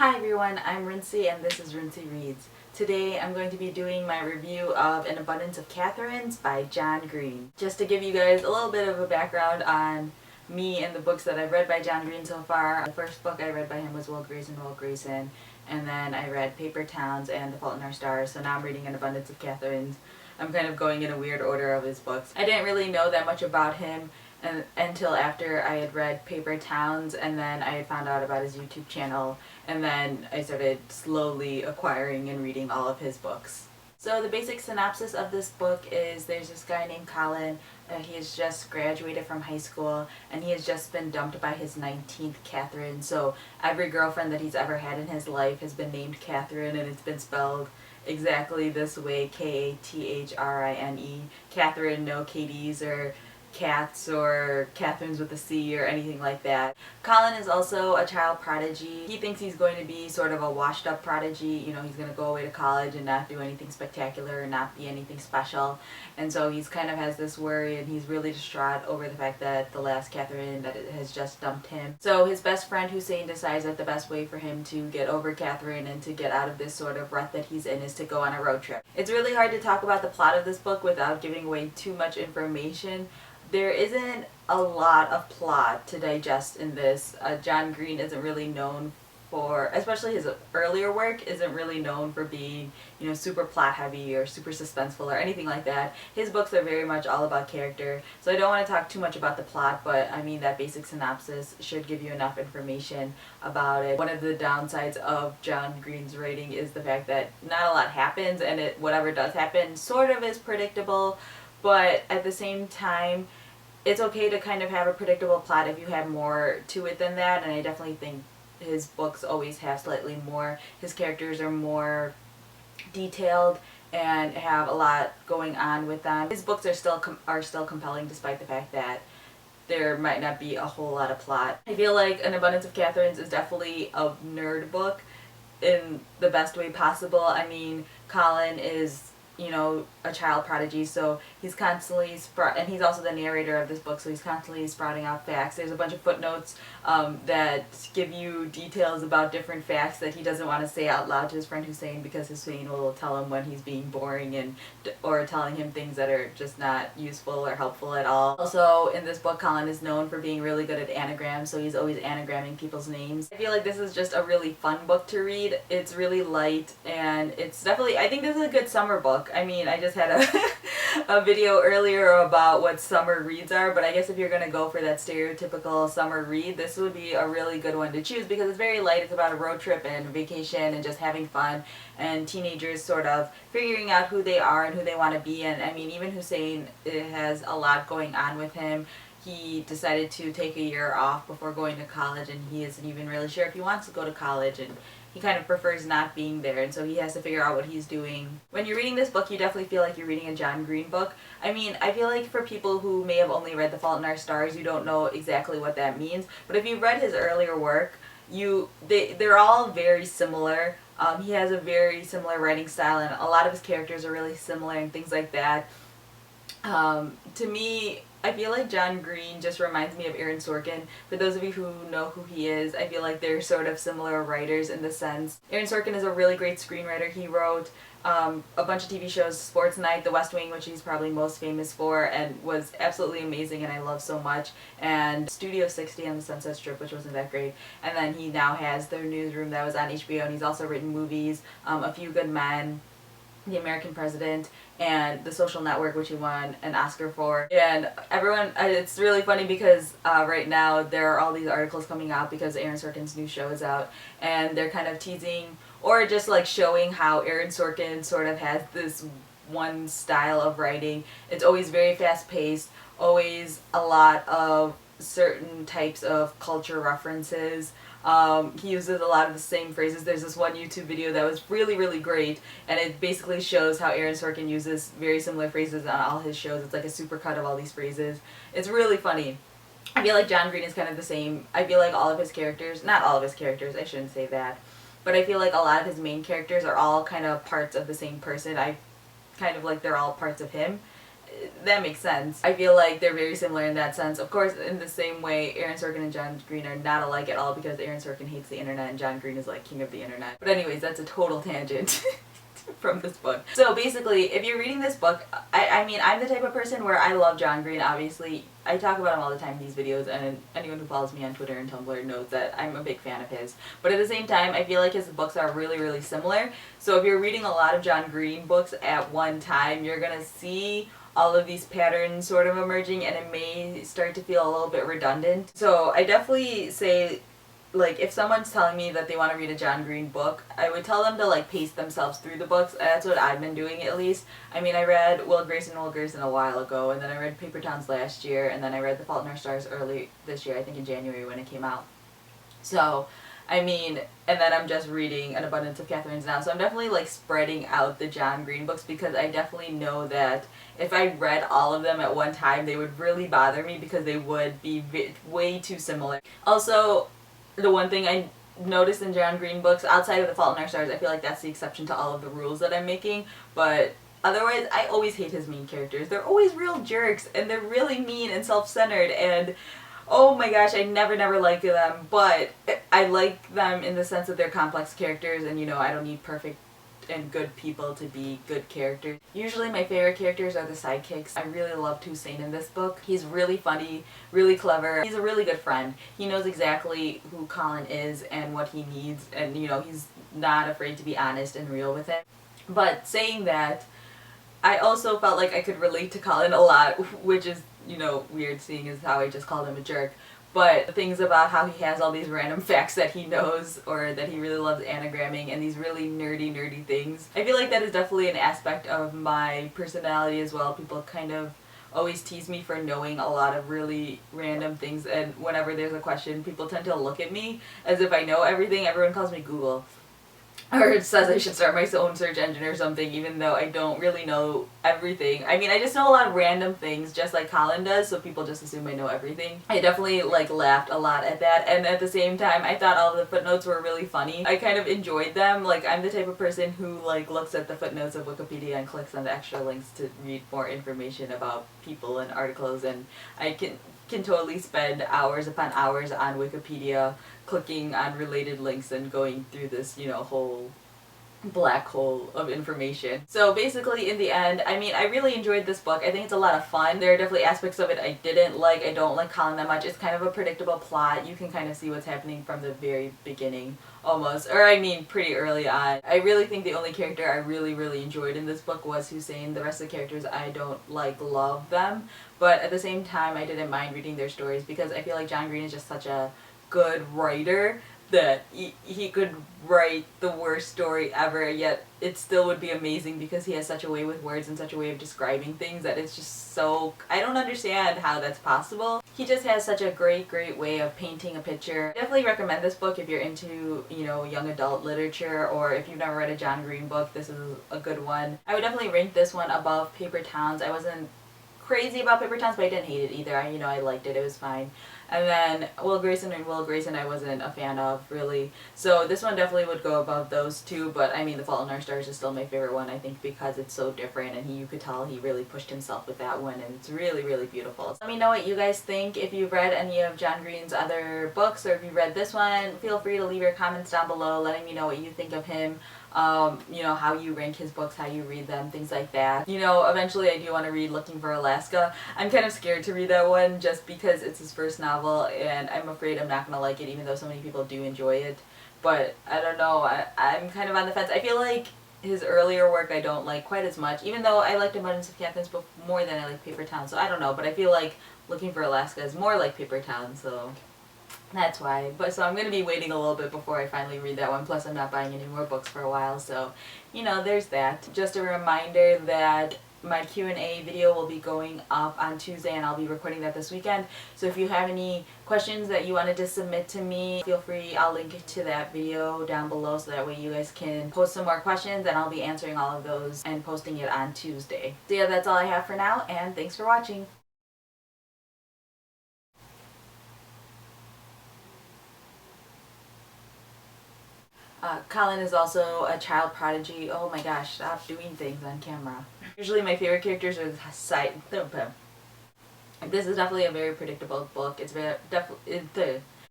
Hi everyone, I'm Rincey and this is Rincey Reads. Today I'm going to be doing my review of An Abundance of Katherines by John Green. Just to give you guys a little bit of a background on me and the books that I've read by John Green so far. The first book I read by him was Will Grayson, and then I read Paper Towns and The Fault in Our Stars, so now I'm reading An Abundance of Katherines. I'm kind of going in a weird order of his books. I didn't really know that much about him until after I had read Paper Towns, and then I had found out about his YouTube channel, and then I started slowly acquiring and reading all of his books. So the basic synopsis of this book is there's this guy named Colin. He has just graduated from high school and he has just been dumped by his 19th Catherine. So every girlfriend that he's ever had in his life has been named Catherine, and it's been spelled exactly this way, Kathrine. Catherine, no Katie's or Cats or Katherines with a C or anything like that. Colin is also a child prodigy. He thinks he's going to be sort of a washed up prodigy. You know, he's going to go away to college and not do anything spectacular or not be anything special. And so he's kind of has this worry, and he's really distraught over the fact that the last Catherine that has just dumped him. So his best friend Hussein decides that the best way for him to get over Catherine and to get out of this sort of rut that he's in is to go on a road trip. It's really hard to talk about the plot of this book without giving away too much information. There isn't a lot of plot to digest in this. John Green isn't really known for, especially his earlier work, isn't really known for being, super plot heavy or super suspenseful or anything like that. His books are very much all about character, so I don't want to talk too much about the plot, but I mean that basic synopsis should give you enough information about it. One of the downsides of John Green's writing is the fact that not a lot happens, and whatever does happen sort of is predictable, but at the same time, it's okay to kind of have a predictable plot if you have more to it than that, and I definitely think his books always have slightly more. His characters are more detailed and have a lot going on with them. His books are still compelling despite the fact that there might not be a whole lot of plot. I feel like An Abundance of Katherines is definitely a nerd book in the best way possible. I mean, Colin is a child prodigy, so he's constantly and he's also the narrator of this book, so he's constantly sprouting out facts. There's a bunch of footnotes that give you details about different facts that he doesn't want to say out loud to his friend Hussein, because Hussein will tell him when he's being boring or telling him things that are just not useful or helpful at all. Also, in this book, Colin is known for being really good at anagrams, so he's always anagramming people's names. I feel like this is just a really fun book to read. It's really light, and it's definitely, I think this is a good summer book. I mean, I just had a video earlier about what summer reads are, but I guess if you're going to go for that stereotypical summer read, this would be a really good one to choose because it's very light. It's about a road trip and vacation and just having fun and teenagers sort of figuring out who they are and who they want to be. And I mean, even Hussein, it has a lot going on with him. He decided to take a year off before going to college, and he isn't even really sure if he wants to go to college, and he kind of prefers not being there, and so he has to figure out what he's doing. When you're reading this book, you definitely feel like you're reading a John Green book. I mean, I feel like for people who may have only read The Fault in Our Stars, you don't know exactly what that means, but if you've read his earlier work, they're all very similar. He has a very similar writing style, and a lot of his characters are really similar and things like that. To me, I feel like John Green just reminds me of Aaron Sorkin. For those of you who know who he is, I feel like they're sort of similar writers in the sense. Aaron Sorkin is a really great screenwriter. He wrote a bunch of TV shows, Sports Night, The West Wing, which he's probably most famous for and was absolutely amazing and I love so much, and Studio 60 on the Sunset Strip, which wasn't that great. And then he now has The Newsroom that was on HBO, and he's also written movies, A Few Good Men, The American President, and The Social Network, which he won an Oscar for. And everyone, it's really funny because right now there are all these articles coming out because Aaron Sorkin's new show is out, and they're kind of teasing or just like showing how Aaron Sorkin sort of has this one style of writing. It's always very fast paced, always a lot of certain types of culture references. He uses a lot of the same phrases. There's this one YouTube video that was really, really great, and it basically shows how Aaron Sorkin uses very similar phrases on all his shows. It's like a supercut of all these phrases. It's really funny. I feel like John Green is kind of the same. I feel like all of his characters, not all of his characters, I shouldn't say that, but I feel like a lot of his main characters are all kind of parts of the same person. I kind of like they're all parts of him. that makes sense. I feel like they're very similar in that sense. Of course, in the same way, Aaron Sorkin and John Green are not alike at all because Aaron Sorkin hates the internet and John Green is like king of the internet. But anyways, that's a total tangent. From this book. So basically, if you're reading this book, I mean, I'm the type of person where I love John Green, obviously. I talk about him all the time in these videos, and anyone who follows me on Twitter and Tumblr knows that I'm a big fan of his. But at the same time, I feel like his books are really, really similar. So if you're reading a lot of John Green books at one time, you're gonna see all of these patterns sort of emerging, and it may start to feel a little bit redundant. So I definitely say, like, if someone's telling me that they want to read a John Green book, I would tell them to, like, pace themselves through the books. That's what I've been doing, at least. I mean, I read Will Grayson a while ago, and then I read Paper Towns last year, and then I read The Fault in Our Stars early this year, I think in January when it came out. So, I mean, and then I'm just reading An Abundance of Katherines now, so I'm definitely, like, spreading out the John Green books because I definitely know that if I read all of them at one time, they would really bother me because they would be way too similar. Also, the one thing I noticed in John Green books, outside of The Fault in Our Stars, I feel like that's the exception to all of the rules that I'm making, but otherwise, I always hate his mean characters. They're always real jerks, and they're really mean and self-centered, and oh my gosh, I never like them, but I like them in the sense that they're complex characters, and you know, I don't need perfect and good people to be good characters. Usually my favorite characters are the sidekicks. I really loved Hussein in this book. He's really funny, really clever. He's a really good friend. He knows exactly who Colin is and what he needs, and you know, he's not afraid to be honest and real with it. But saying that, I also felt like I could relate to Colin a lot, which is, you know, weird seeing as how I just called him a jerk. But the things about how he has all these random facts that he knows, or that he really loves anagramming, and these really nerdy things. I feel like that is definitely an aspect of my personality as well. People kind of always tease me for knowing a lot of really random things, and whenever there's a question, people tend to look at me as if I know everything. Everyone calls me Google. Or it says I should start my own search engine or something, even though I don't really know everything. I mean, I just know a lot of random things, just like Colin does, so people just assume I know everything. I definitely, like, laughed a lot at that, and at the same time, I thought all the footnotes were really funny. I kind of enjoyed them. Like, I'm the type of person who, like, looks at the footnotes of Wikipedia and clicks on the extra links to read more information about people and articles, and I can totally spend hours upon hours on Wikipedia clicking on related links and going through this, you know, whole black hole of information. So basically, in the end, I mean, I really enjoyed this book. I think it's a lot of fun. There are definitely aspects of it I didn't like. I don't like Colin that much. It's kind of a predictable plot. You can kind of see what's happening from the very beginning, almost. Or I mean, pretty early on. I really think the only character I really enjoyed in this book was Hussein. The rest of the characters I don't, like, love them. But at the same time, I didn't mind reading their stories because I feel like John Green is just such a good writer that he could write the worst story ever, yet it still would be amazing because he has such a way with words and such a way of describing things that it's just so... I don't understand how that's possible. He just has such a great way of painting a picture. I definitely recommend this book if you're into, you know, young adult literature, or if you've never read a John Green book, this is a good one. I would definitely rank this one above Paper Towns. I wasn't crazy about Paper Towns, but I didn't hate it either. I liked it. It was fine. And then Will Grayson I wasn't a fan of, really. So this one definitely would go above those two, but I mean, The Fault in Our Stars is still my favorite one, I think, because it's so different, and you could tell he really pushed himself with that one, and it's really beautiful. Let me know what you guys think. If you've read any of John Green's other books, or if you read this one, feel free to leave your comments down below, letting me know what you think of him. You know, how you rank his books, how you read them, things like that. You know, eventually I do want to read Looking for Alaska. I'm kind of scared to read that one just because it's his first novel, and I'm afraid I'm not going to like it, even though so many people do enjoy it. But I don't know, I'm kind of on the fence. I feel like his earlier work I don't like quite as much, even though I liked Abundance of Katherines more than I like Paper Town, so I don't know, but I feel like Looking for Alaska is more like Paper Town, so... that's why. But so I'm going to be waiting a little bit before I finally read that one. Plus I'm not buying any more books for a while. So, you know, there's that. Just a reminder that my Q&A video will be going up on Tuesday, and I'll be recording that this weekend. So if you have any questions that you wanted to submit to me, feel free. I'll link to that video down below so that way you guys can post some more questions, and I'll be answering all of those and posting it on Tuesday. So yeah, that's all I have for now, and thanks for watching. Colin is also a child prodigy. Oh my gosh, stop doing things on camera. Usually my favorite characters are the side. This is definitely a very predictable book. It's very